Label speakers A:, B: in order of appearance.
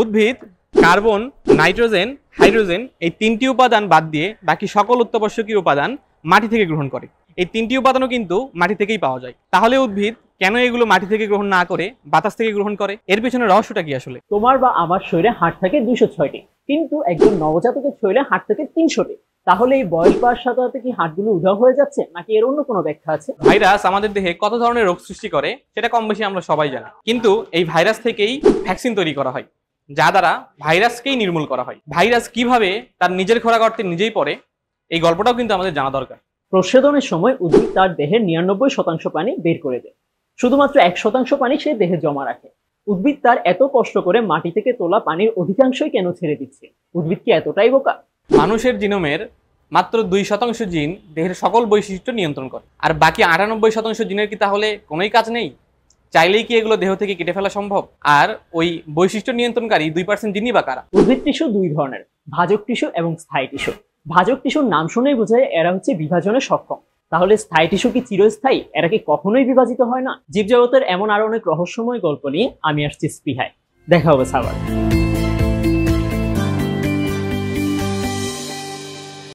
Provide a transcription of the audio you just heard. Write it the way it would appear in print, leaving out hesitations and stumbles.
A: উদ্ভিদ carbon, nitrogen, hydrogen এই তিনটি উপাদান বাদ দিয়ে বাকি সকল অত্যাবশ্যকীয় উপাদান মাটি থেকে গ্রহণ করে। এই তিনটি উপাদানও কিন্তু মাটি থেকেই পাওয়া যায়। তাহলে উদ্ভিদ কেন এগুলো মাটি থেকে গ্রহণ না করে বাতাস থেকে গ্রহণ করে? এর পেছনে রহস্যটা কি আসলে?
B: তোমার বা আমার শরীরে হাড় থাকে 206টি, কিন্তু একজন নবজাতকের শরীরে হাড় থাকে 300টি। তাহলে এই বয়স বাড়ার সাথে সাথে কি হাড়গুলো উধাও হয়ে যাচ্ছে, নাকি এর অন্য কোনো ব্যাখ্যা আছে?
A: ভাইরাস আমাদের দেহে কত ধরনের রোগ সৃষ্টি করে সেটা কম বেশি আমরা সবাই জানি, কিন্তু এই ভাইরাস থেকেই ভ্যাকসিন তৈরি করা হয়, যা দ্বারা ভাইরাসকেই নির্মূল করা হয়। ভাইরাস কিভাবে তার নিজের খোরাক অর্থে নিজেই পড়ে, এই গল্পটাও কিন্তু আমাদের জানা দরকার।
B: প্রচ্ছেদনের সময় উদ্ভিদ তার দেহের 99% পানি বের করে দেয়, শুধুমাত্র 1% পানি সে দেহে জমা রাখে। উদ্ভিদ তার এত কষ্ট করে মাটি থেকে তোলা পানির অধিকাংশই কেন ছেড়ে দিচ্ছে? উদ্ভিদ কি এতটাই বোকা?
A: মানুষের জিনোমের মাত্র 2% জিন দেহের সকল বৈশিষ্ট্য নিয়ন্ত্রণ করে, আর বাকি 98% জিনের কি তাহলে কোনোই কাজ নেই? চাইলেই কি এগুলো দেহ থেকে কেটে ফেলা সম্ভব? আর ওই বৈশিষ্ট্য নিয়ন্ত্রণকারী 2% জিনই বা কারা?
B: উদ্ভিদ টিস্যু দুই ধরনের, ভাজক টিস্যু এবং স্থায়ী টিস্যু। ভাজক টিস্যুর নাম শুনেই বোঝায় এরা হচ্ছে বিভাজনে সক্ষম। তাহলে স্থায়ী টিস্যু কি চিরস্থায়ী? এরা কি কখনোই বিভাজিত হয় না? জীবজগতের এমন আরো অনেক রহস্যময় গল্প নিয়ে আমি আসছি স্পৃহায়। দেখা হবে সাবার।